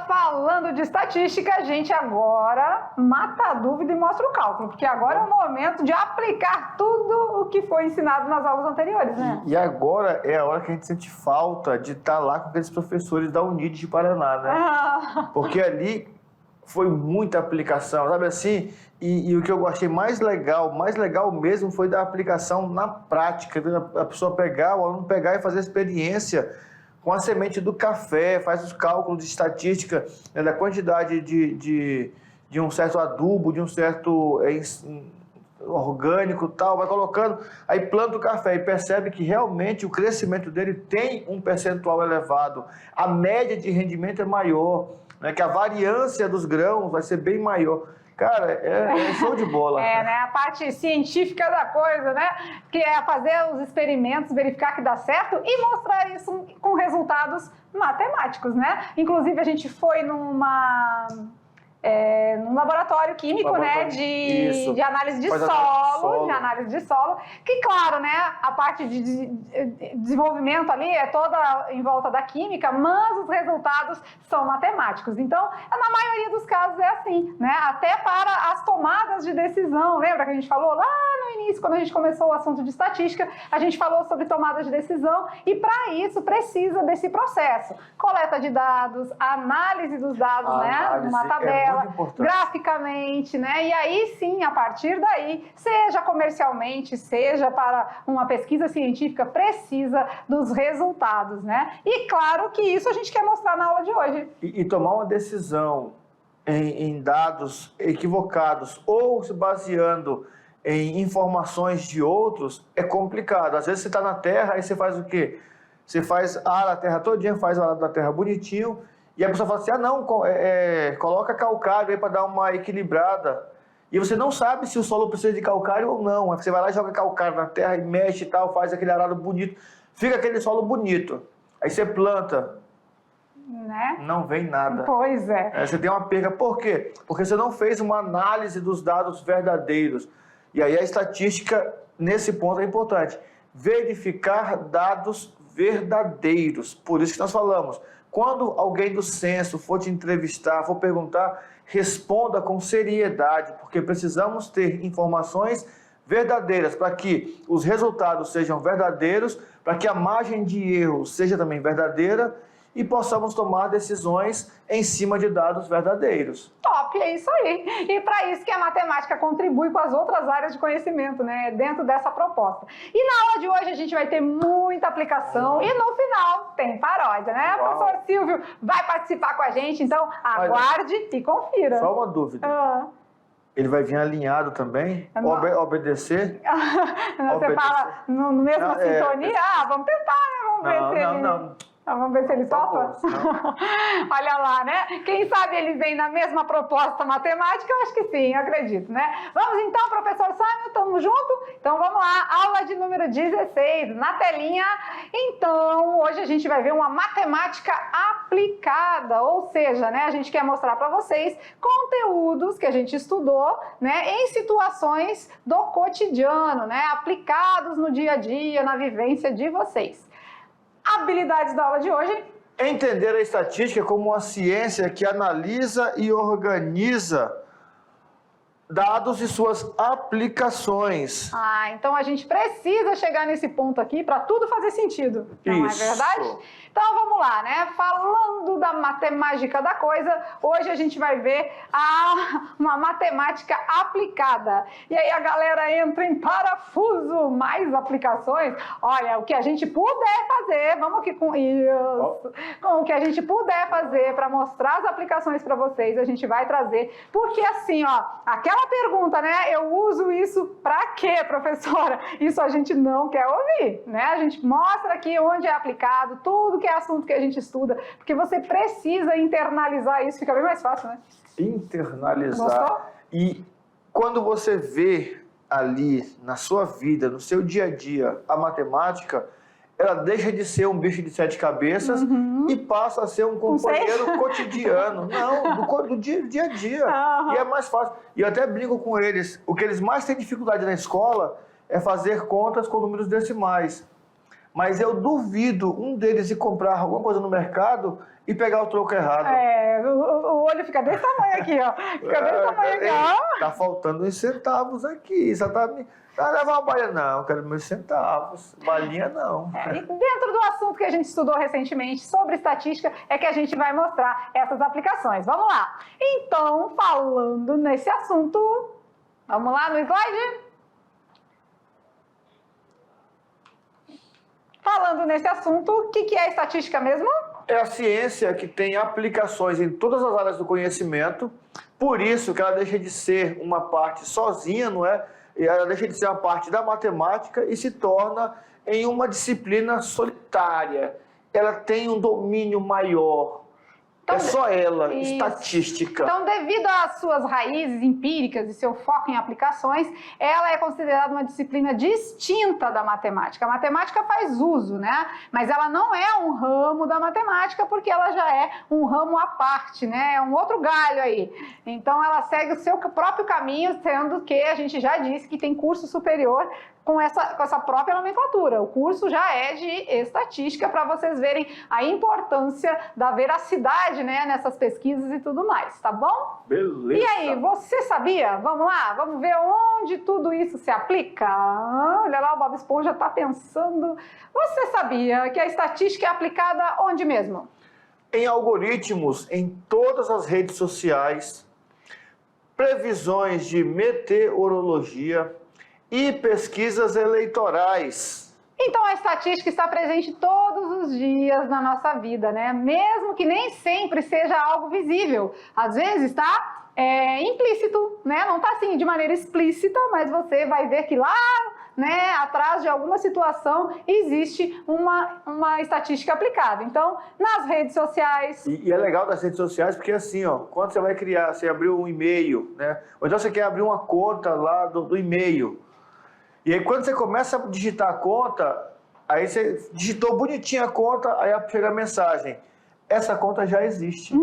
falando de estatística, a gente agora mata a dúvida e mostra o cálculo, porque agora é o momento de aplicar tudo o que foi ensinado nas aulas anteriores, né? E agora é a hora que a gente sente falta de estar lá com aqueles professores da Unid de Paraná, né? Porque ali foi muita aplicação, sabe assim? E o que eu achei mais legal mesmo foi da aplicação na prática, a pessoa pegar, o aluno pegar e fazer a experiência com a semente do café, faz os cálculos de estatística, né, da quantidade de um certo adubo, de um certo orgânico e tal, vai colocando, aí planta o café e percebe que realmente o crescimento dele tem um percentual elevado, a média de rendimento é maior, né, que a variância dos grãos vai ser bem maior. Cara, é show de bola. Né? A parte científica da coisa, né? Que é fazer os experimentos, verificar que dá certo e mostrar isso com resultados matemáticos, né? Inclusive, a gente foi num laboratório químico, né, de análise de solo, que claro, né, a parte de desenvolvimento ali é toda em volta da química, mas os resultados são matemáticos. Então, na maioria dos casos é assim, né, até para as tomadas de decisão. Lembra que a gente falou lá no início, quando a gente começou o assunto de estatística, a gente falou sobre tomadas de decisão e para isso precisa desse processo. Coleta de dados, análise dos dados, né, numa tabela, graficamente, né? E aí sim, a partir daí, seja comercialmente, seja para uma pesquisa científica, precisa dos resultados, né? E claro que isso a gente quer mostrar na aula de hoje. E tomar uma decisão em dados equivocados ou se baseando em informações de outros é complicado. Às vezes você está na Terra, aí você faz o quê? Você faz a área da Terra todinha, faz a área da Terra bonitinho, e a pessoa fala assim, coloca calcário aí para dar uma equilibrada. E você não sabe se o solo precisa de calcário ou não. Aí você vai lá e joga calcário na terra e mexe e tal, faz aquele arado bonito. Fica aquele solo bonito. Aí você planta. Né? Não vem nada. Pois é. Aí você tem uma perda. Por quê? Porque você não fez uma análise dos dados verdadeiros. E aí a estatística, nesse ponto, é importante. Verificar dados verdadeiros. Por isso que nós falamos. Quando alguém do censo for te entrevistar, for perguntar, responda com seriedade, porque precisamos ter informações verdadeiras para que os resultados sejam verdadeiros, para que a margem de erro seja também verdadeira e possamos tomar decisões em cima de dados verdadeiros. Top, é isso aí. E para isso que a matemática contribui com as outras áreas de conhecimento, né, dentro dessa proposta. E na aula de hoje a gente vai ter muita aplicação e no final tem paródia, né? Uau. O professor Silvio vai participar com a gente, então aguarde e confira. Só uma dúvida. Ele vai vir alinhado também? Obedecer? Você fala no mesma sintonia? Vamos tentar, né? Vamos ver se ele... Vamos ver se ele topa? Olha lá, né? Quem sabe ele vem na mesma proposta matemática? Eu acho que sim, eu acredito, né? Vamos então, professor Sâmio, estamos juntos? Então vamos lá, aula de número 16, na telinha. Então, hoje a gente vai ver uma matemática aplicada, ou seja, né, a gente quer mostrar para vocês conteúdos que a gente estudou, né, em situações do cotidiano, né, aplicados no dia a dia, na vivência de vocês. Habilidades da aula de hoje. Entender a estatística como uma ciência que analisa e organiza dados e suas aplicações. Então a gente precisa chegar nesse ponto aqui para tudo fazer sentido, não é verdade? Então vamos lá, né? Falando da matemática da coisa, hoje a gente vai ver uma matemática aplicada. E aí a galera entra em parafuso, mais aplicações. Olha, o que a gente puder fazer, vamos aqui com isso. Com o que a gente puder fazer para mostrar as aplicações para vocês, a gente vai trazer. Porque assim, ó, aquela pergunta, né? Eu uso isso para quê, professora? Isso a gente não quer ouvir, né? A gente mostra aqui onde é aplicado, tudo que é assunto que a gente estuda, porque você precisa internalizar isso, fica bem mais fácil, né? Internalizar. Gostou? E quando você vê ali na sua vida, no seu dia a dia, a matemática, ela deixa de ser um bicho de 7 cabeças e passa a ser um companheiro cotidiano. Não, do dia a dia. E é mais fácil. E eu até brinco com eles. O que eles mais têm dificuldade na escola é fazer contas com números decimais. mas eu duvido um deles ir comprar alguma coisa no mercado e pegar o troco errado. O olho fica desse tamanho aqui, ó. Fica desse tamanho aqui, ó. Tá faltando uns centavos aqui. Só tá me... Ah, levar uma balinha? Não, eu quero meus centavos. Balinha não. E dentro do assunto que a gente estudou recentemente sobre estatística, é que a gente vai mostrar essas aplicações. Vamos lá. Então, falando nesse assunto, vamos lá no slide? Falando nesse assunto, o que é estatística mesmo? É a ciência que tem aplicações em todas as áreas do conhecimento, por isso que ela deixa de ser uma parte sozinha, não é? E ela deixa de ser uma parte da matemática e se torna em uma disciplina solitária. Ela tem um domínio maior. Então, é só ela, isso. Estatística. Então, devido às suas raízes empíricas e seu foco em aplicações, ela é considerada uma disciplina distinta da matemática. A matemática faz uso, né? Mas ela não é um ramo da matemática, porque ela já é um ramo à parte, né? É um outro galho aí. Então, ela segue o seu próprio caminho, sendo que a gente já disse que tem curso superior com essa própria nomenclatura. O curso já é de estatística, para vocês verem a importância da veracidade, né, nessas pesquisas e tudo mais, tá bom? Beleza. E aí, você sabia? Vamos lá, vamos ver onde tudo isso se aplica? Olha lá, o Bob Esponja está pensando. Você sabia que a estatística é aplicada onde mesmo? Em algoritmos, em todas as redes sociais, previsões de meteorologia e pesquisas eleitorais. Então a estatística está presente todos os dias na nossa vida, né? Mesmo que nem sempre seja algo visível. Às vezes está implícito, né? Não está assim de maneira explícita, mas você vai ver que lá, né, atrás de alguma situação existe uma estatística aplicada. Então, nas redes sociais... E é legal das redes sociais porque assim, ó, quando você vai criar, você abriu um e-mail, né? Ou então você quer abrir uma conta lá do e-mail. E aí quando você começa a digitar a conta, aí você digitou bonitinho a conta, aí chega a mensagem. Essa conta já existe.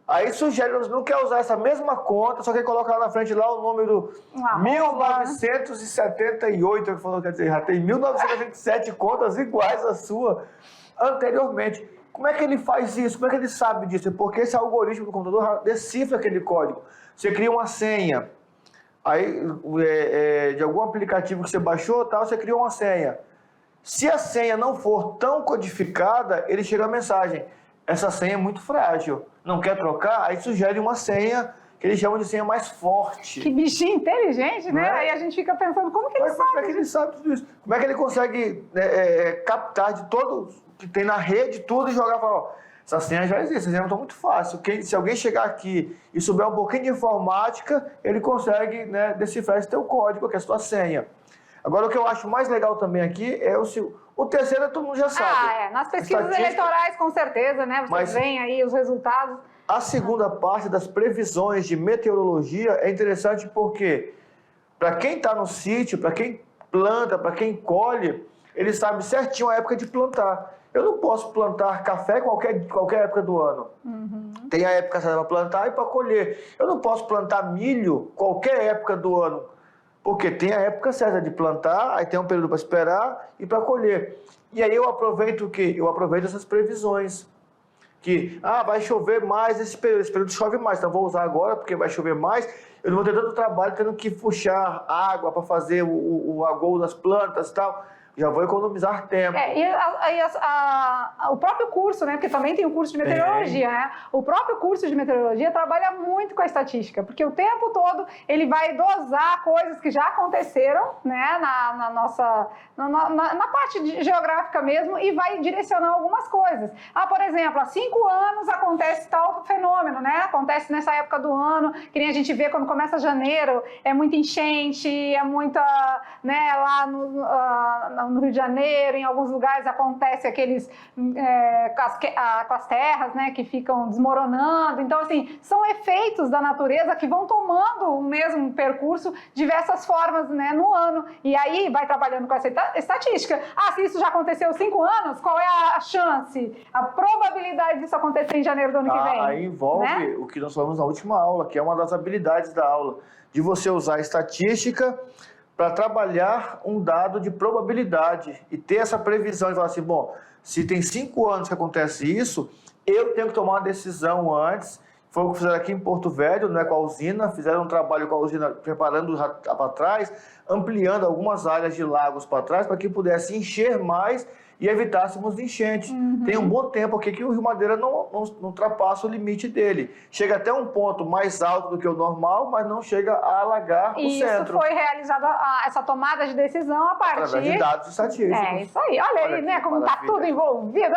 Aí sugere, não quer usar essa mesma conta, só que coloca lá na frente lá o número 1978, que falou, quer dizer, já tem 1977 contas iguais à sua anteriormente. Como é que ele faz isso? Como é que ele sabe disso? Porque esse algoritmo do computador decifra aquele código. Você cria uma senha. Aí, de algum aplicativo que você baixou, tal, você criou uma senha. Se a senha não for tão codificada, ele chega a mensagem. Essa senha é muito frágil. Não quer trocar? Aí sugere uma senha que eles chamam de senha mais forte. Que bichinho inteligente, né? Aí a gente fica pensando, como que ele sabe? Como é que ele sabe tudo isso? Como é que ele consegue captar de todo que tem na rede tudo e jogar e falar, ó, essa senha já existe, essa senha não é muito fácil. Se alguém chegar aqui e souber um pouquinho de informática, ele consegue, né, decifrar esse teu código, que é a sua senha. Agora, o que eu acho mais legal também aqui é o terceiro, todo mundo já sabe. Nas pesquisas eleitorais, com certeza, né? Vocês veem aí os resultados. A segunda parte das previsões de meteorologia é interessante porque, para quem está no sítio, para quem planta, para quem colhe, ele sabe certinho a época de plantar. Eu não posso plantar café qualquer época do ano. Tem a época certa para plantar e para colher. Eu não posso plantar milho qualquer época do ano. Porque tem a época certa de plantar, aí tem um período para esperar e para colher. E aí eu aproveito o quê? Eu aproveito essas previsões. Que, vai chover mais esse período chove mais, então vou usar agora porque vai chover mais. Eu não vou ter tanto trabalho tendo que puxar água para fazer o agou das plantas e tal. Já vou economizar tempo. O próprio curso, né? Porque também tem o curso de meteorologia, né? O próprio curso de meteorologia trabalha muito com a estatística, porque o tempo todo ele vai dosar coisas que já aconteceram, né? Na parte geográfica mesmo, e vai direcionar algumas coisas. Por exemplo, há 5 anos acontece tal fenômeno, né? Acontece nessa época do ano, que nem a gente vê quando começa janeiro, é muita enchente, é muita, né? Lá no Rio de Janeiro, em alguns lugares acontece aqueles com as terras, né, que ficam desmoronando. Então, assim, são efeitos da natureza que vão tomando o mesmo percurso, diversas formas, né, no ano. E aí vai trabalhando com essa estatística. Se isso já aconteceu 5 anos, qual é a chance, a probabilidade disso acontecer em janeiro do ano que vem? Aí envolve, né, o que nós falamos na última aula, que é uma das habilidades da aula, de você usar a estatística para trabalhar um dado de probabilidade e ter essa previsão e falar assim, bom, se tem 5 anos que acontece isso, eu tenho que tomar uma decisão antes. Foi o que fizeram aqui em Porto Velho, né, com a usina, fizeram um trabalho com a usina, preparando para trás, ampliando algumas áreas de lagos para trás, para que pudesse encher mais e evitássemos enchentes. Tem um bom tempo aqui que o Rio Madeira não ultrapassa o limite dele. Chega até um ponto mais alto do que o normal, mas não chega a alagar o centro. Isso foi realizada, essa tomada de decisão a partir... Através de dados estatísticos. É, isso aí. Olha aí, né, como está tudo envolvido.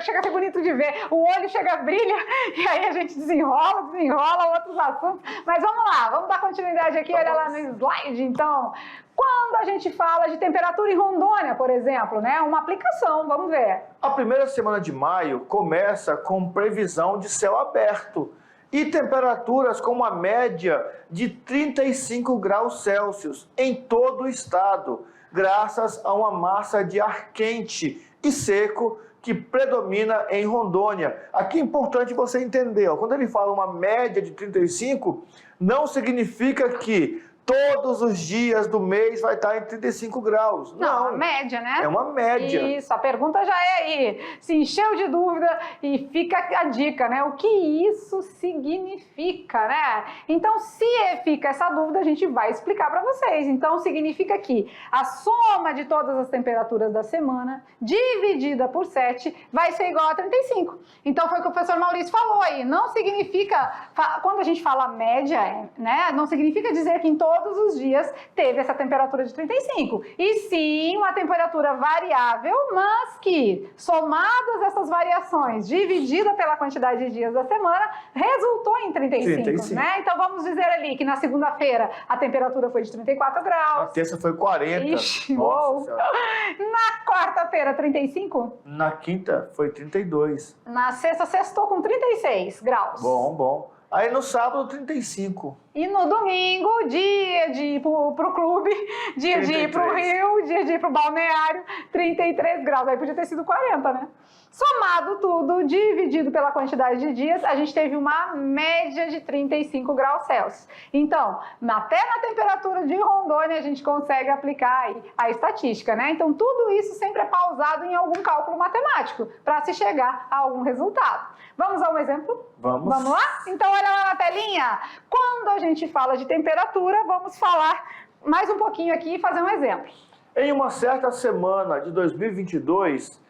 Chega a ser bonito de ver. O olho chega, brilha, e aí a gente desenrola outros assuntos. Mas vamos lá, vamos dar continuidade aqui. Olha lá no slide, então... Quando a gente fala de temperatura em Rondônia, por exemplo, né? Uma aplicação, vamos ver. A primeira semana de maio começa com previsão de céu aberto e temperaturas com uma média de 35 graus Celsius em todo o estado, graças a uma massa de ar quente e seco que predomina em Rondônia. Aqui é importante você entender, ó, quando ele fala uma média de 35, não significa que todos os dias do mês vai estar em 35 graus. Não, a média, né? É uma média. Isso, a pergunta já é aí. Se encheu de dúvida e fica a dica, né? O que isso significa, né? Então, se fica essa dúvida, a gente vai explicar para vocês. Então, significa que a soma de todas as temperaturas da semana, dividida por 7, vai ser igual a 35. Então, foi o que o professor Maurício falou aí. Não significa, quando a gente fala média, né? Não significa dizer que em todos os dias teve essa temperatura de 35. E sim, uma temperatura variável, mas que, somadas essas variações, dividida pela quantidade de dias da semana, resultou em 35. Né? Então, vamos dizer ali que na segunda-feira a temperatura foi de 34 graus. Na terça foi 40. Ixi, nossa. Na quarta-feira, 35. Na quinta foi 32. Na sexta, sextou com 36 graus. Bom. Aí no sábado, 35. E no domingo, dia de ir pro clube, dia 33. De ir pro Rio, dia de ir pro balneário, 33 graus. Aí podia ter sido 40, né? Somado tudo, dividido pela quantidade de dias, a gente teve uma média de 35 graus Celsius. Então, até na temperatura de Rondônia, a gente consegue aplicar aí a estatística, né? Então, tudo isso sempre é pausado em algum cálculo matemático, para se chegar a algum resultado. Vamos a um exemplo? Vamos lá? Então, olha lá na telinha. Quando a gente fala de temperatura, vamos falar mais um pouquinho aqui e fazer um exemplo. Em uma certa semana de 2022,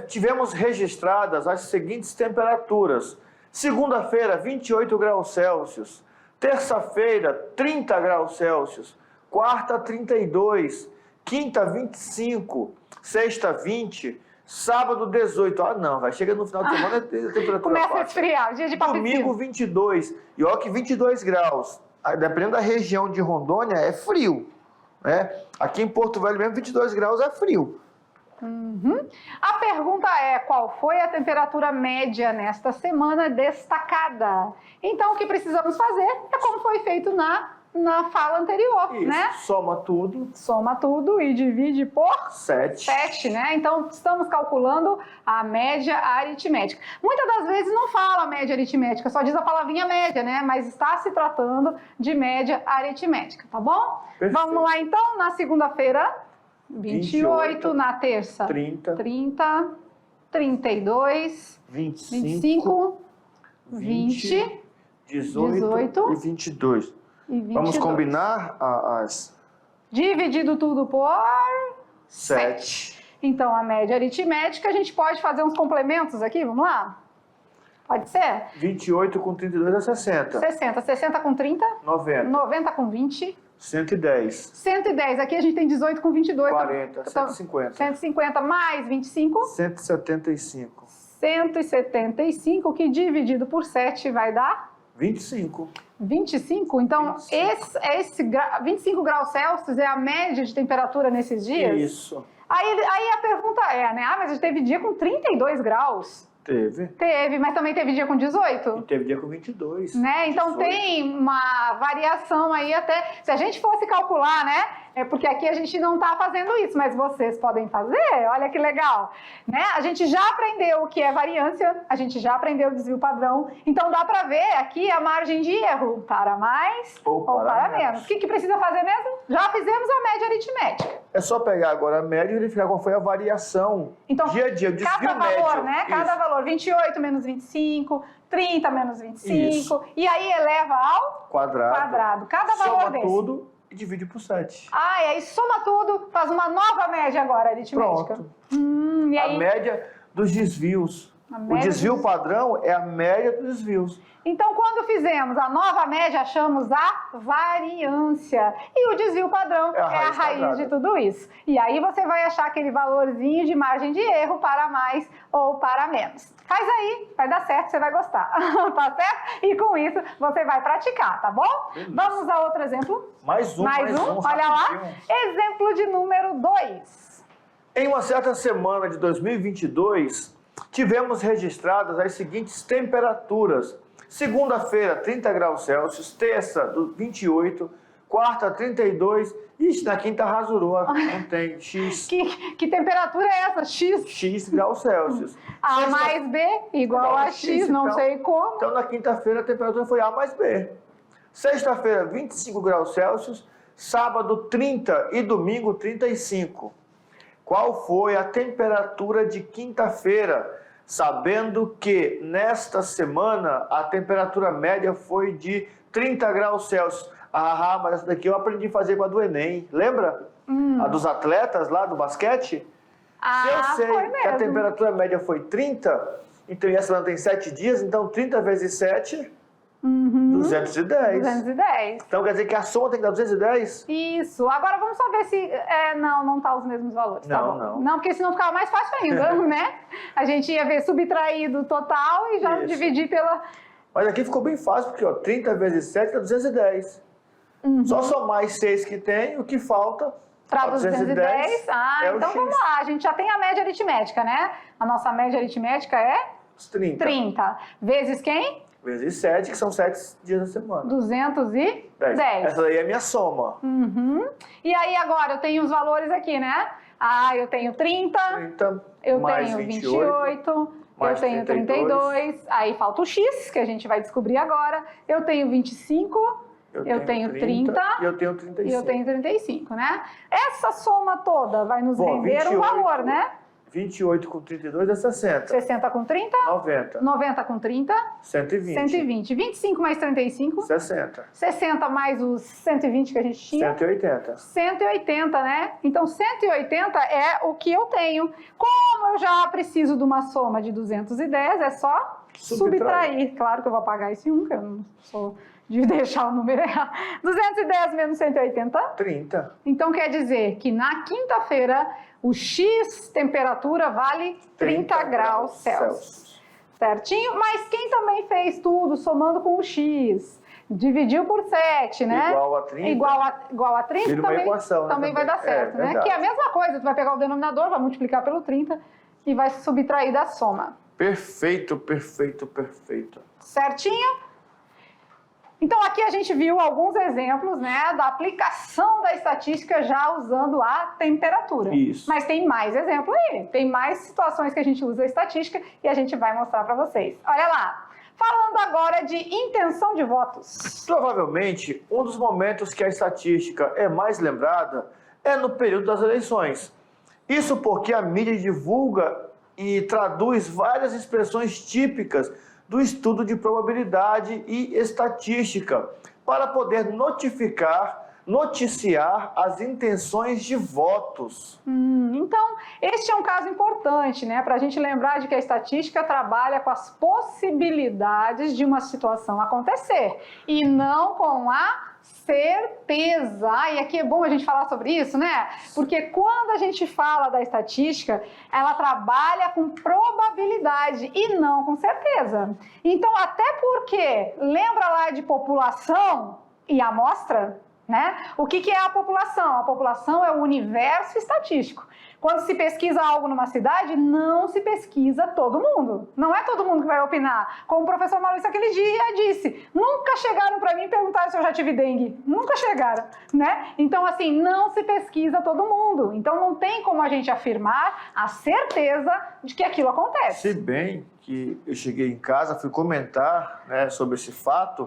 tivemos registradas as seguintes temperaturas. Segunda-feira, 28 graus Celsius. Terça-feira, 30 graus Celsius. Quarta, 32. Quinta, 25. Sexta, 20. Sábado, 18. Ah, não, vai. Chega no final de semana, a temperatura começa a esfriar, dia de papel. Domingo, 22. E olha que 22 graus. Dependendo da região de Rondônia, é frio. Né? Aqui em Porto Velho mesmo, 22 graus é frio. A pergunta é, qual foi a temperatura média nesta semana destacada? Então, o que precisamos fazer é como foi feito na fala anterior, isso, né? Soma tudo e divide por 7, né? Então, estamos calculando a média aritmética. Muitas das vezes não fala média aritmética, só diz a palavrinha média, né? Mas está se tratando de média aritmética, tá bom? Perfeito. Vamos lá, então, na segunda-feira, 28, na terça, 30, 32, 25, 20, 18 e 22. Vamos combinar as... Dividido tudo por 7. Então, a média aritmética, a gente pode fazer uns complementos aqui, vamos lá? Pode ser? 28 com 32 é 60. 60 com 30? 90. 90 com 20? 110. 110. Aqui a gente tem 18 com 22. 40, 150. 150 mais 25? 175. 175, que dividido por 7 vai dar? 25. 25? Então, 25 graus Celsius é a média de temperatura nesses dias? Isso. Aí a pergunta é, né? Ah, mas teve dia com 32 graus. Teve, mas também teve dia com 18? E teve dia com 22. Né? Então 18. Tem uma variação aí até... Se a gente fosse calcular, né? porque aqui a gente não está fazendo isso, mas vocês podem fazer, olha que legal, né? A gente já aprendeu o que é variância, a gente já aprendeu o desvio padrão, então dá para ver aqui a margem de erro, para mais ou para menos. O que precisa fazer mesmo? Já fizemos a média aritmética. É só pegar agora a média e verificar qual foi a variação então, dia a dia, o desvio cada valor, médio. Né? Cada valor, 28 menos 25, 30 menos 25, Isso. E aí eleva ao quadrado. Cada valor desse. Soma tudo e divide por 7. E aí soma tudo, faz uma nova média agora aritmética. Pronto. E aí? A média dos desvios. O desvio padrão é a média dos desvios. Então, quando fizemos a nova média, achamos a variância. E o desvio padrão é a raiz de tudo isso. E aí você vai achar aquele valorzinho de margem de erro para mais ou para menos. Faz aí, vai dar certo, você vai gostar. Tá certo? E com isso, você vai praticar, tá bom? Beleza. Vamos a outro exemplo? Mais um. Olha lá. Exemplo de número 2. Em uma certa semana de 2022, tivemos registradas as seguintes temperaturas. Segunda-feira, 30 graus Celsius. Terça, 28. Quarta, 32. Ixi, na quinta rasurou, não tem. X. Que temperatura é essa? X graus Celsius. A mais B igual a X, não então, sei como. Então, na quinta-feira, a temperatura foi A mais B. Sexta-feira, 25 graus Celsius. Sábado, 30 e domingo, 35. Qual foi a temperatura de quinta-feira? Sabendo que nesta semana a temperatura média foi de 30 graus Celsius. Mas essa daqui eu aprendi a fazer com a do Enem. Lembra? A dos atletas lá do basquete? Se eu sei que a temperatura média foi 30, então essa semana tem 7 dias, então 30 vezes 7... 210. 210. Então quer dizer que a soma tem que dar 210? Isso. Agora vamos só ver se... não tá os mesmos valores. Tá bom. Não, porque senão ficava mais fácil ainda, né? A gente ia ver subtraído total e já dividir pela... Mas aqui ficou bem fácil, porque 30 vezes 7 dá 210. Só somar as 6 que tem, o que falta... Para 210. Então vamos lá. A gente já tem a média aritmética, né? A nossa média aritmética é... 30. Vezes quem? Vezes 7, que são 7 dias da semana. 210. Essa daí é a minha soma. E aí agora eu tenho os valores aqui, né? Eu tenho 30, eu tenho 28, eu tenho 32, aí falta o X, que a gente vai descobrir agora. Eu tenho 25, eu tenho 30 e eu tenho 35. E eu tenho 35, né? Essa soma toda vai nos render 28, um valor, né? 28 com 32 é 60. 60 com 30? 90. 90 com 30? 120. 120. 25 mais 35? 60. 60 mais os 120 que a gente tinha? 180. 180, né? Então, 180 é o que eu tenho. Como eu já preciso de uma soma de 210, é só subtrair. Claro que eu vou apagar esse 1, que eu não sou de deixar o número errado. 210 menos 180? 30. Então, quer dizer que na quinta-feira, o X temperatura vale 30 graus Celsius. Certinho? Mas quem também fez tudo somando com o X, dividiu por 7, né? Igual a 30. Igual a 30 Vira uma equação, também vai dar certo, né? Verdade. Que é a mesma coisa, tu vai pegar o denominador, vai multiplicar pelo 30 e vai subtrair da soma. Perfeito, perfeito, perfeito. Certinho? Então, aqui a gente viu alguns exemplos, né, da aplicação da estatística já usando a temperatura. Isso. Mas tem mais exemplo aí, tem mais situações que a gente usa a estatística e a gente vai mostrar para vocês. Olha lá, falando agora de intenção de votos. Provavelmente, um dos momentos que a estatística é mais lembrada é no período das eleições. Isso porque a mídia divulga e traduz várias expressões típicas do estudo de probabilidade e estatística, para poder noticiar as intenções de votos. Então, este é um caso importante, né? Para a gente lembrar de que a estatística trabalha com as possibilidades de uma situação acontecer e não com a certeza. E aqui é bom a gente falar sobre isso, né? Porque quando a gente fala da estatística, ela trabalha com probabilidade e não com certeza. Então, até porque, lembra lá de população e amostra, né? O que é a população? A população é o universo estatístico. quando se pesquisa algo numa cidade, não se pesquisa todo mundo. Não é todo mundo que vai opinar. Como o professor Maurício aquele dia disse, nunca chegaram para mim e perguntaram se eu já tive dengue. Nunca chegaram, né? Então, assim, não se pesquisa todo mundo. Então, não tem como a gente afirmar a certeza de que aquilo acontece. Se bem que eu cheguei em casa, fui comentar, né, sobre esse fato,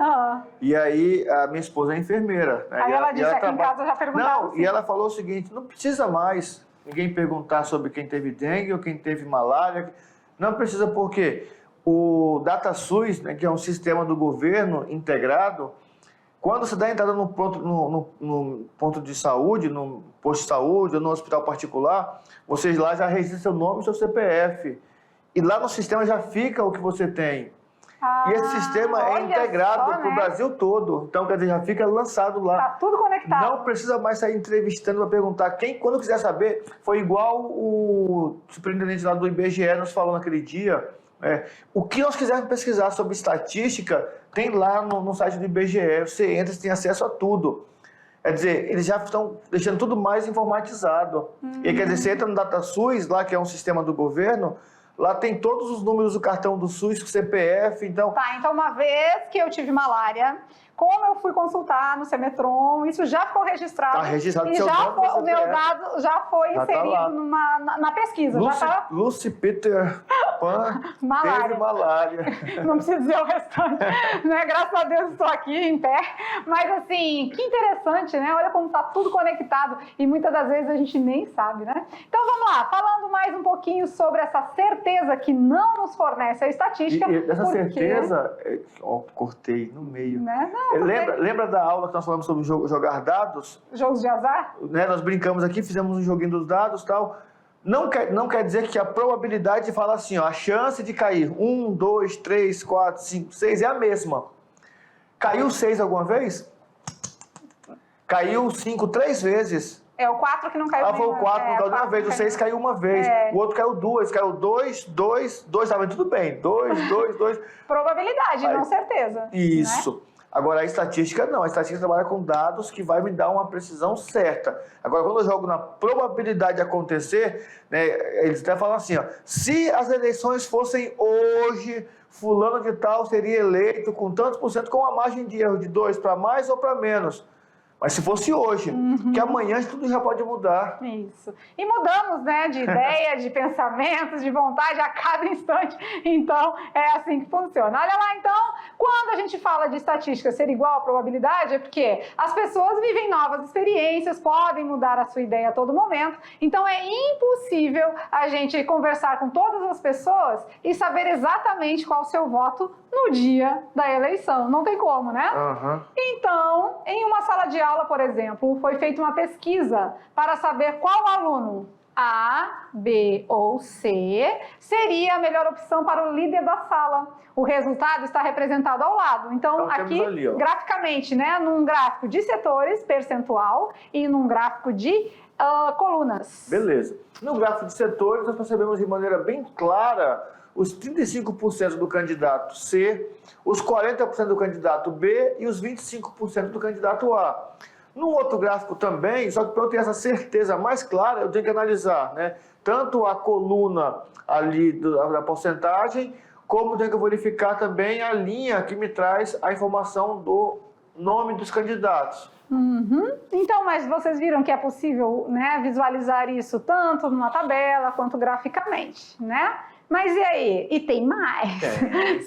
e aí a minha esposa é enfermeira. Né, aí ela disse, aqui em casa já perguntaram. Não, e ela falou o seguinte, não precisa mais ninguém perguntar sobre quem teve dengue ou quem teve malária. Não precisa porque o DataSUS, né, que é um sistema do governo integrado, quando você dá entrada no ponto de saúde, no posto de saúde ou no hospital particular, vocês lá já registram seu nome e seu CPF. E lá no sistema já fica o que você tem. E esse sistema é integrado para o Brasil todo. Então, quer dizer, já fica lançado lá. Está tudo conectado. Não precisa mais sair entrevistando para perguntar. Quem, quando quiser saber, foi igual o superintendente lá do IBGE nos falou naquele dia. O que nós quisermos pesquisar sobre estatística, tem lá no site do IBGE. Você entra, você tem acesso a tudo. Quer dizer, eles já estão deixando tudo mais informatizado. E quer dizer, você entra no DataSUS, lá que é um sistema do governo, lá tem todos os números do cartão do SUS, o CPF, então... Tá, então uma vez que eu tive malária, como eu fui consultar no Semetron, isso já ficou registrado. Está registrado e seu já nome, o meu dado já foi inserido na pesquisa. Lucy Peter Pan teve malária. Não preciso dizer o restante, né? Graças a Deus estou aqui em pé. Mas assim, que interessante, né? Olha como está tudo conectado e muitas das vezes a gente nem sabe, né? Então vamos lá, falando mais um pouquinho sobre essa certeza que não nos fornece a estatística. E essa certeza, cortei no meio. Né? Lembra da aula que nós falamos sobre jogar dados? Jogos de azar? Né? Nós brincamos aqui, fizemos um joguinho dos dados e tal. Não quer dizer que a probabilidade de falar assim, ó, a chance de cair 1, 2, 3, 4, 5, 6 é a mesma. Caiu 6 alguma vez? Caiu 5 3 vezes. É o 4 que não caiu nenhuma vez. O 4 não caiu nenhuma vez, o 6 caiu uma vez. O outro caiu 2, caiu 2, 2, 2, tá vendo? Tudo bem. 2, 2, 2. Probabilidade, não certeza. Isso. Né? Agora, a estatística não. A estatística trabalha com dados que vai me dar uma precisão certa. Agora, quando eu jogo na probabilidade de acontecer, né, eles até falam assim, ó, se as eleições fossem hoje, fulano de tal seria eleito com tantos por cento, com uma margem de erro de 2 para mais ou para menos. Mas se fosse hoje, que amanhã tudo já pode mudar. Isso. E mudamos, né, de ideia, de pensamentos, de vontade a cada instante. Então, é assim que funciona. Olha lá, então, quando a gente fala de estatística ser igual à probabilidade, é porque as pessoas vivem novas experiências, podem mudar a sua ideia a todo momento. Então, é impossível a gente conversar com todas as pessoas e saber exatamente qual o seu voto no dia da eleição. Não tem como, né? Então, em uma sala de aula, por exemplo, foi feita uma pesquisa para saber qual aluno, A, B ou C, seria a melhor opção para o líder da sala. O resultado está representado ao lado. Então aqui, ali, graficamente, né, num gráfico de setores, percentual, e num gráfico de colunas. Beleza. No gráfico de setores, nós percebemos de maneira bem clara os 35% do candidato C, os 40% do candidato B e os 25% do candidato A. No outro gráfico também, só que para eu ter essa certeza mais clara, eu tenho que analisar, né, tanto a coluna ali da porcentagem, como tenho que verificar também a linha que me traz a informação do nome dos candidatos. Então, mas vocês viram que é possível, né, visualizar isso tanto numa tabela quanto graficamente, né? Mas e aí? E tem mais?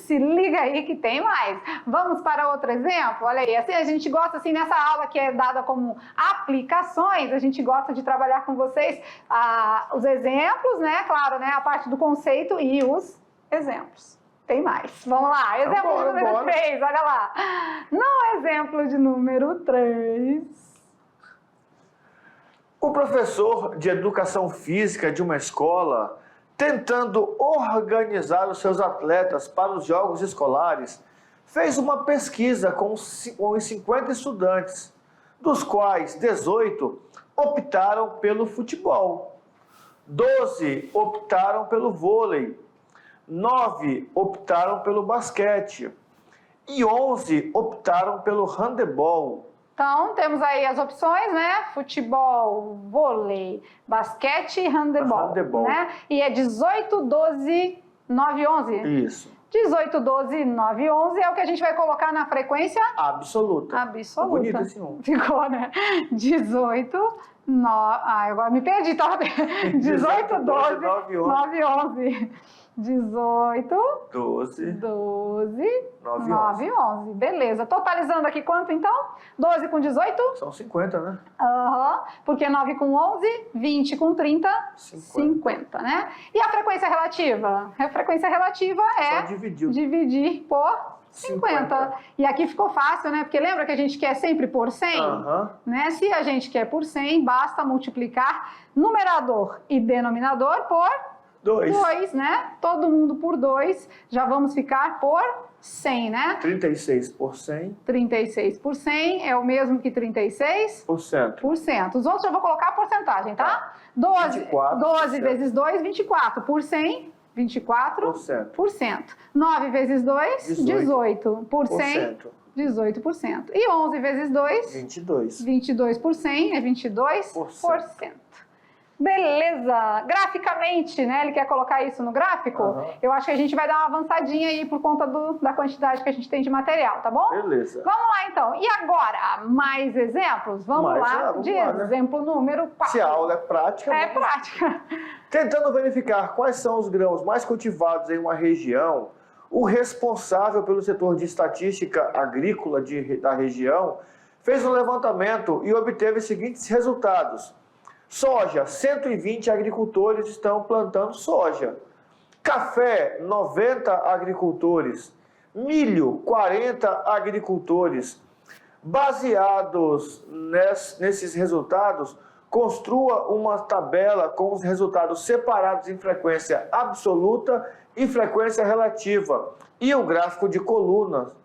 Se liga aí que tem mais. Vamos para outro exemplo? Olha aí, assim, a gente gosta, assim, nessa aula que é dada como aplicações, a gente gosta de trabalhar com vocês os exemplos, né? Claro, né? A parte do conceito e os exemplos. Tem mais. Vamos lá. Exemplo de número 3, olha lá. No exemplo de número 3... O professor de educação física de uma escola, tentando organizar os seus atletas para os jogos escolares, fez uma pesquisa com os 50 estudantes, dos quais 18 optaram pelo futebol, 12 optaram pelo vôlei, 9 optaram pelo basquete e 11 optaram pelo handebol. Então, temos aí as opções, né? Futebol, vôlei, basquete e handebol. Né? E é 18, 12, 9, 11? Isso. 18, 12, 9, 11 é o que a gente vai colocar na frequência? Absoluta. Absoluta. Bonito esse nome. Ficou, né? 18, 9... agora me perdi, tá? 18, 12, 9, 11. 18, 12, 9, 11. Beleza. Totalizando aqui quanto, então? 12 com 18? São 50, né? Porque 9 com 11, 20 com 30, 50, né? E a frequência relativa? A frequência relativa é dividir por 50. E aqui ficou fácil, né? Porque lembra que a gente quer sempre por 100? Né? Se a gente quer por 100, basta multiplicar numerador e denominador por 2, né? Todo mundo por 2, já vamos ficar por 100, né? 36 por 100. 36 por 100 é o mesmo que 36%. Os outros eu vou colocar a porcentagem, tá? 12 vezes 2, 24. Por 100, 24%. 9 vezes 2, 18. Por 100, 18%. E 11 vezes 2, 22. 22 por 100 é 22%. Beleza! Graficamente, né? Ele quer colocar isso no gráfico? Eu acho que a gente vai dar uma avançadinha aí por conta da quantidade que a gente tem de material, tá bom? Beleza. Vamos lá, então. E agora, mais exemplos? Vamos lá, exemplo número 4. Se a aula é prática... É prática. Tentando verificar quais são os grãos mais cultivados em uma região, o responsável pelo setor de estatística agrícola da região fez um levantamento e obteve os seguintes resultados. Soja, 120 agricultores estão plantando soja. Café, 90 agricultores. Milho, 40 agricultores. Baseados nesses resultados, construa uma tabela com os resultados separados em frequência absoluta e frequência relativa e o gráfico de colunas.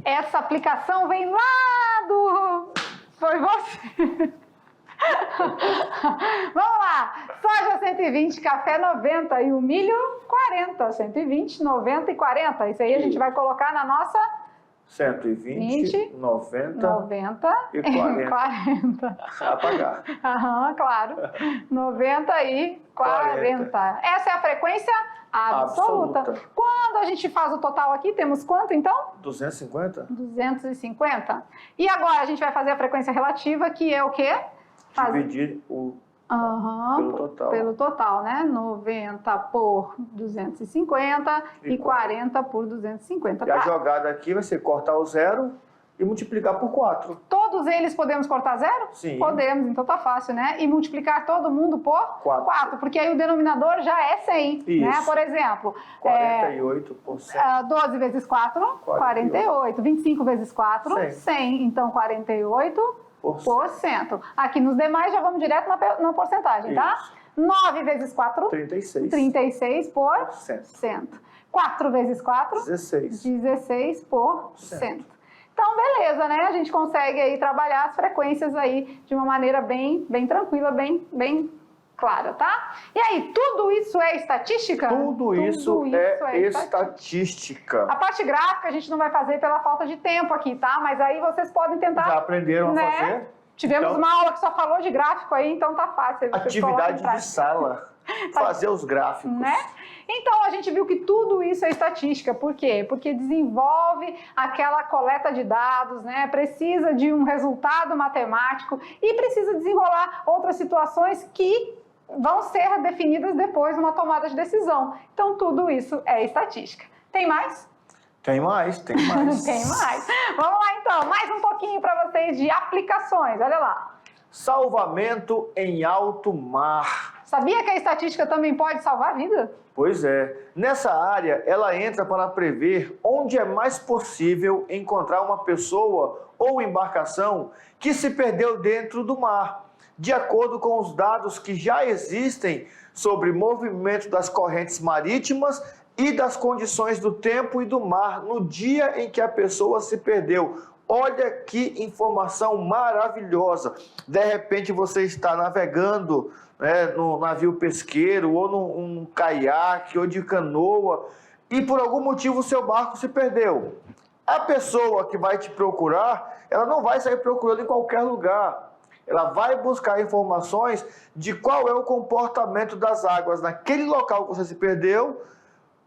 Essa aplicação vem lá do... Foi você? Vamos lá. Soja 120, café 90 e o milho 40. 120, 90 e 40. Isso aí a gente vai colocar na nossa... 120, 90 e 40. Apagar. Claro. 90 e 40. Essa é a frequência absoluta. Quando a gente faz o total aqui, temos quanto então? 250. 250. E agora a gente vai fazer a frequência relativa, que é o quê? Dividir pelo total, né? 90 por 250 e 40 por 250. E a jogada aqui vai ser cortar o zero e multiplicar por 4. Todos eles podemos cortar zero? Sim. Podemos, então tá fácil, né? E multiplicar todo mundo por 4, porque aí o denominador já é 100, né? Por exemplo... 48%. 12 vezes 4, 48. 25 vezes 4, 100. Então, 48%. Aqui nos demais já vamos direto na porcentagem, tá? 9 vezes 4, 36. 36%. 4 vezes 4, 16%. Então, beleza, né? A gente consegue aí trabalhar as frequências aí de uma maneira bem tranquila, bem clara, tá? E aí, tudo isso é estatística? Tudo isso é estatística. A parte gráfica a gente não vai fazer pela falta de tempo aqui, tá? Mas aí vocês podem tentar... Já aprenderam a fazer? Tivemos uma aula que só falou de gráfico aí, então tá fácil. Atividade de sala. Fazer os gráficos. Né? Então, a gente viu que tudo isso é estatística. Por quê? Porque desenvolve aquela coleta de dados, né? Precisa de um resultado matemático e precisa desenrolar outras situações que vão ser definidas depois numa tomada de decisão. Então, tudo isso é estatística. Tem mais? Tem mais. Tem mais. Vamos lá, então. Mais um pouquinho para vocês de aplicações. Olha lá. Salvamento em alto mar. Sabia que a estatística também pode salvar a vida? Pois é. Nessa área, ela entra para prever onde é mais possível encontrar uma pessoa ou embarcação que se perdeu dentro do mar, de acordo com os dados que já existem sobre movimento das correntes marítimas e das condições do tempo e do mar no dia em que a pessoa se perdeu. Olha que informação maravilhosa. De repente você está navegando, né, no navio pesqueiro ou num caiaque ou de canoa e por algum motivo o seu barco se perdeu. A pessoa que vai te procurar, ela não vai sair procurando em qualquer lugar. Ela vai buscar informações de qual é o comportamento das águas naquele local que você se perdeu,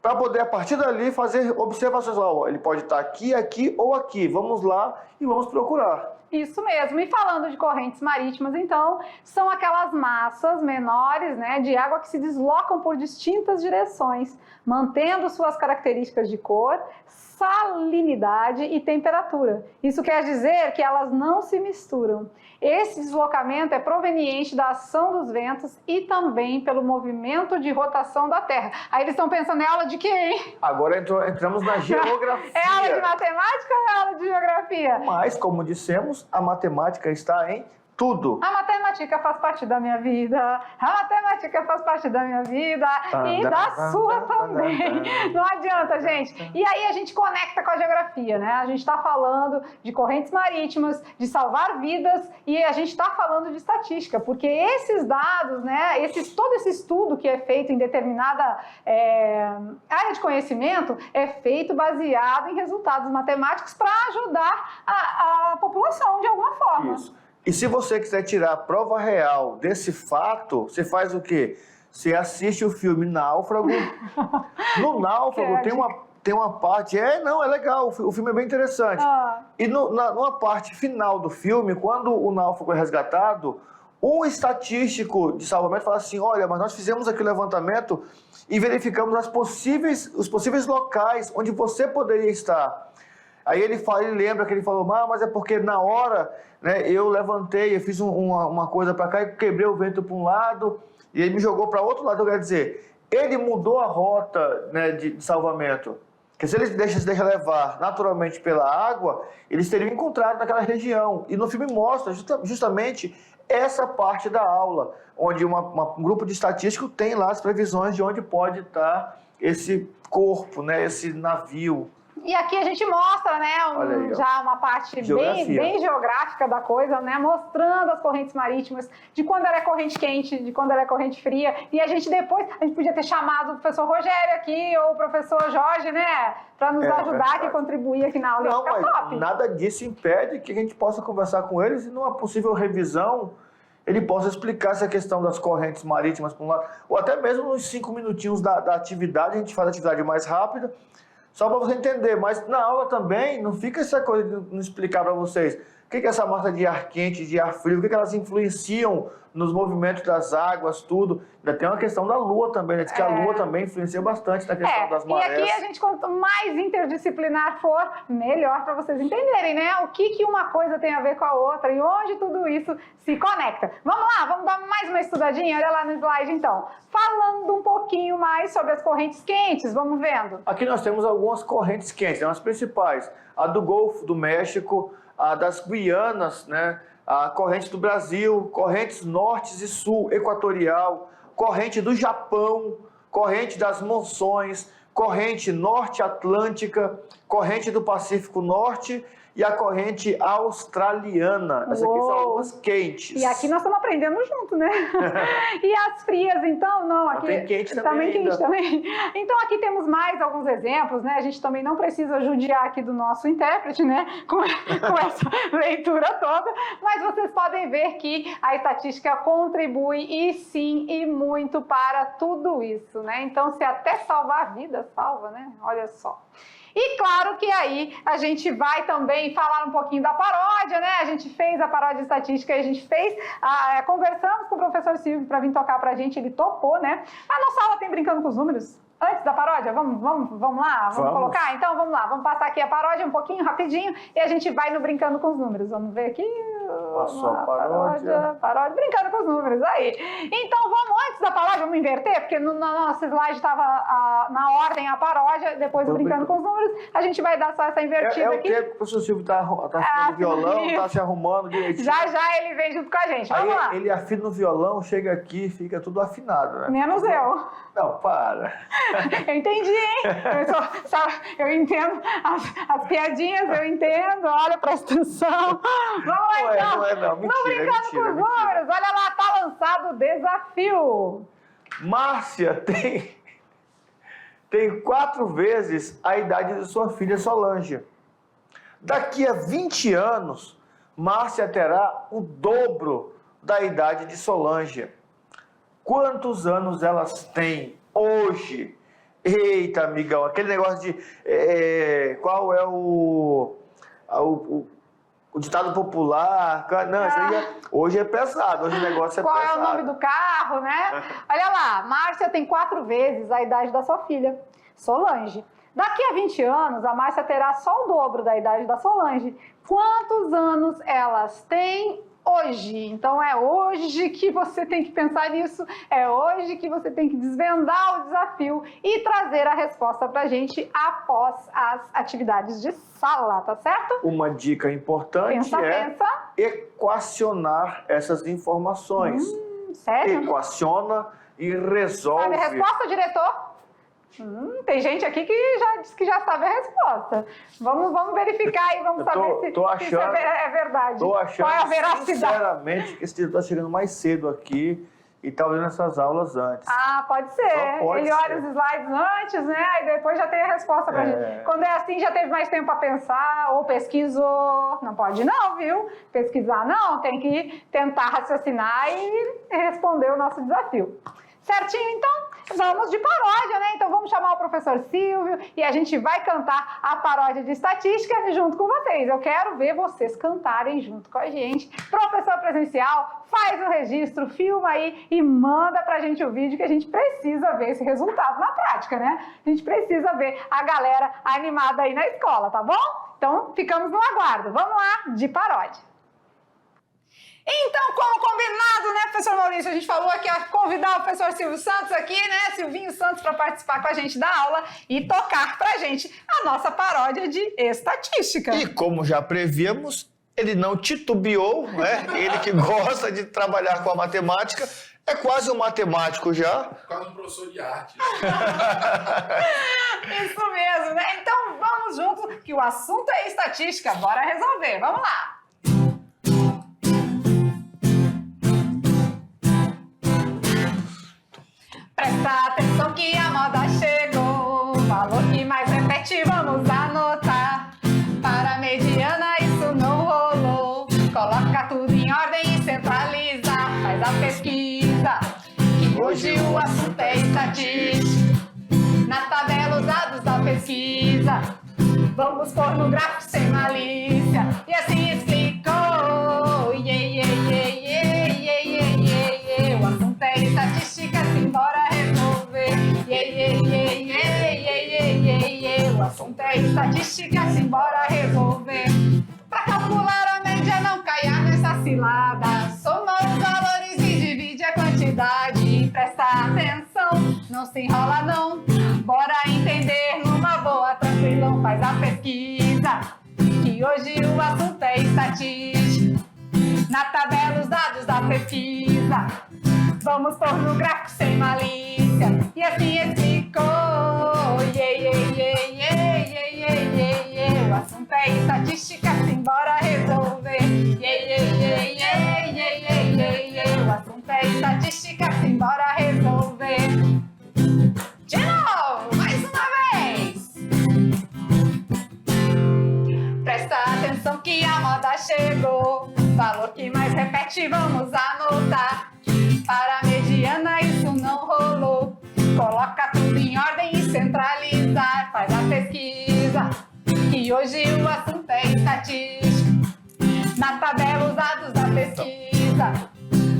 para poder, a partir dali, fazer observações. Ele pode estar aqui, aqui ou aqui. Vamos lá e vamos procurar. Isso mesmo. E falando de correntes marítimas, então, são aquelas massas menores, né, de água que se deslocam por distintas direções, mantendo suas características de cor, salinidade e temperatura. Isso quer dizer que elas não se misturam. Esse deslocamento é proveniente da ação dos ventos e também pelo movimento de rotação da Terra. Aí eles estão pensando, é aula de quê, hein? Agora entramos na geografia. É aula de matemática ou é aula de geografia? Mas, como dissemos, a matemática está em tudo. A matemática faz parte da minha vida, a matemática faz parte da minha vida e da sua também. Não adianta, gente. E aí a gente conecta com a geografia, né? A gente está falando de correntes marítimas, de salvar vidas e a gente está falando de estatística, porque esses dados, né? Todo esse estudo que é feito em determinada área de conhecimento é feito baseado em resultados matemáticos para ajudar a população de alguma forma. Isso. E se você quiser tirar a prova real desse fato, você faz o quê? Você assiste o filme Náufrago. No Náufrago tem uma parte... é legal, o filme é bem interessante. E numa parte final do filme, quando o náufrago é resgatado, um estatístico de salvamento fala assim, olha, mas nós fizemos aqui o levantamento e verificamos os possíveis locais onde você poderia estar. Aí ele lembra que ele falou, mas é porque na hora, né, eu levantei, eu fiz uma coisa para cá e quebrei o vento para um lado e ele me jogou para outro lado. Quer dizer, ele mudou a rota, né, de salvamento. Porque se ele deixa levar naturalmente pela água, eles teriam encontrado naquela região. E no filme mostra justamente essa parte da aula, onde um grupo de estatísticos tem lá as previsões de onde pode estar esse corpo, né, esse navio. E aqui a gente mostra, né, já uma parte bem geográfica da coisa, né, mostrando as correntes marítimas, de quando ela é corrente quente, de quando ela é corrente fria. E a gente podia ter chamado o professor Rogério aqui, ou o professor Jorge, né, para nos ajudar e contribuir aqui na aula. Não, mas top. Nada disso impede que a gente possa conversar com eles e numa possível revisão ele possa explicar essa questão das correntes marítimas por um lado, ou até mesmo nos 5 minutinhos da atividade, a gente faz a atividade mais rápida, só para você entender, mas na aula também não fica essa coisa de não explicar para vocês o que é essa massa de ar quente, de ar frio, o que elas influenciam nos movimentos das águas, tudo. Ainda tem uma questão da Lua também, né? Diz que a Lua também influencia bastante na questão das marés. E aqui a gente, quanto mais interdisciplinar for, melhor para vocês entenderem, né? O que uma coisa tem a ver com a outra e onde tudo isso se conecta. Vamos lá, vamos dar mais uma estudadinha? Olha lá no slide, então. Falando um pouquinho mais sobre as correntes quentes, vamos vendo. Aqui nós temos algumas correntes quentes, né? As principais. A do Golfo do México, a das Guianas, né? A corrente do Brasil, correntes norte e sul equatorial, corrente do Japão, corrente das monções, corrente norte atlântica, corrente do Pacífico Norte e a corrente australiana. Essas aqui são algumas quentes. E aqui nós estamos aprendendo junto, né? E as frias, então, não. Aqui tem quente também. Quente também. Então, aqui temos mais alguns exemplos, né? A gente também não precisa judiar aqui do nosso intérprete, né? Com essa leitura toda. Mas vocês podem ver que a estatística contribui, e sim, e muito para tudo isso, né? Então, se até salvar a vida, salva, né? Olha só. E claro que aí a gente vai também falar um pouquinho da paródia, né? A gente fez a paródia estatística, a gente conversamos com o professor Silvio para vir tocar pra gente, ele topou, né? A nossa aula tem Brincando com os Números. Antes da paródia, vamos lá? Vamos colocar? Então vamos lá, vamos passar aqui a paródia um pouquinho, rapidinho, e a gente vai no Brincando com os Números. Vamos ver aqui. Passou a paródia. Paródia, Brincando com os Números, aí. Então vamos, antes da paródia, vamos inverter, porque no nosso slide estava na ordem a paródia, depois do Brincando com os Números, a gente vai dar só essa invertida aqui. É o tempo que o professor Silvio está afinando o violão, está se arrumando direitinho. Já ele vem junto com a gente, vamos lá. Ele afina o violão, chega aqui e fica tudo afinado, né? Menos eu. Não, para. Eu entendi, hein? Eu entendo as piadinhas, eu entendo, olha, presta atenção. Vamos lá, então. Não é não, mentira, Não brincando com os números, olha lá, tá lançado o desafio. Márcia tem 4 vezes a idade de sua filha Solange. Daqui a 20 anos, Márcia terá o dobro da idade de Solange. Quantos anos elas têm hoje? Eita, amigão, aquele negócio de... qual é o ditado popular? Não, isso aí hoje é pesado, hoje o negócio é pesado. Qual é o nome do carro, né? Olha lá, Márcia tem 4 vezes a idade da sua filha, Solange. Daqui a 20 anos, a Márcia terá só o dobro da idade da Solange. Quantos anos elas têm hoje? Então é hoje que você tem que pensar nisso, é hoje que você tem que desvendar o desafio e trazer a resposta pra gente após as atividades de sala, tá certo? Uma dica importante equacionar essas informações. Sério? Equaciona e resolve. Sabe a resposta, diretor? Tem gente aqui que já disse que já sabe a resposta. Vamos verificar e vamos saber se isso é verdade. Tô achando, qual é a veracidade? Sinceramente, que esse diretor está chegando mais cedo aqui e está olhando essas aulas antes. Ah, pode ser. Ele olha os slides antes, né? E depois já tem a resposta pra gente. Quando é assim, já teve mais tempo para pensar ou pesquisou. Não pode não, viu? Pesquisar não, tem que tentar raciocinar e responder o nosso desafio. Certinho, então? Vamos de paródia, né? Então vamos chamar o professor Silvio e a gente vai cantar a paródia de estatística junto com vocês. Eu quero ver vocês cantarem junto com a gente. Professor presencial, faz o registro, filma aí e manda pra gente o vídeo que a gente precisa ver esse resultado na prática, né? A gente precisa ver a galera animada aí na escola, tá bom? Então ficamos no aguardo. Vamos lá, de paródia. Então, como combinado, né, professor Maurício? A gente falou aqui, convidar o professor Silvio Santos aqui, né, Silvinho Santos, para participar com a gente da aula e tocar pra gente a nossa paródia de estatística. E como já prevíamos, ele não titubeou, né? Ele que gosta de trabalhar com a matemática, é quase um matemático já. Quase um professor de arte. Isso mesmo, né? Então, vamos junto, que o assunto é estatística. Bora resolver, vamos lá. Presta atenção que a moda chegou, valor que mais repete vamos anotar. Para a mediana isso não rolou, coloca tudo em ordem e centraliza. Faz a pesquisa, que hoje o assunto é estatística. Na tabela os dados da pesquisa, vamos pôr no gráfico sem malícia. E assim explicou, o assunto é estatística, simbora resolver. O assunto é estatística, simbora resolver. Pra calcular a média não caia nessa cilada, soma os valores e divide a quantidade. Presta atenção, não se enrola não, bora entender numa boa, tranquilão. Faz a pesquisa, que hoje o assunto é estatística. Na tabela os dados da pesquisa, vamos pôr no gráfico sem malícia. E assim explicou, o assunto é estatística, simbora resolver. O assunto é estatística, simbora resolver. De novo, mais uma vez. Presta atenção que a moda chegou, valor que mais repete vamos anotar. Para a mediana isso não rolou, coloca tudo em ordem e centralizar. Faz a pesquisa, que hoje o assunto é estatística. Na tabela os dados da pesquisa,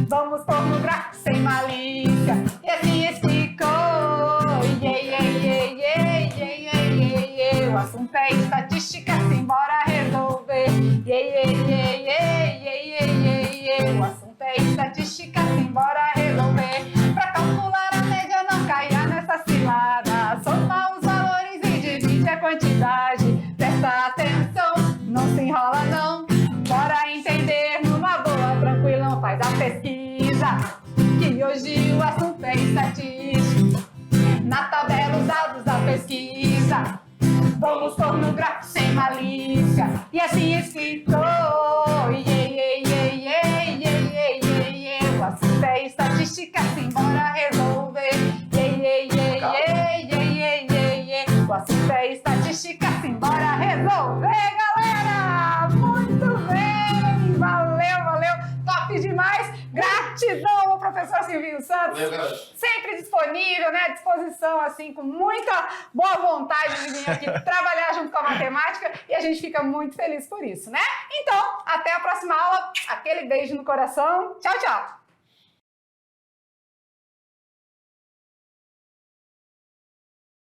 vamos pôr no gráfico sem malícia. E assim explicou, o assunto é estatística, simbora resolver. O assunto é estatística, simbora resolver. Pra calcular a média não caia nessa cilada, soma os valores e divide a quantidade. Presta atenção, não se enrola não, bora entender numa boa, tranquilão. Faz a pesquisa, que hoje Silvio Santos, sempre disponível, né? À disposição, assim, com muita boa vontade de vir aqui trabalhar junto com a matemática e a gente fica muito feliz por isso, né? Então, até a próxima aula. Aquele beijo no coração. Tchau, tchau!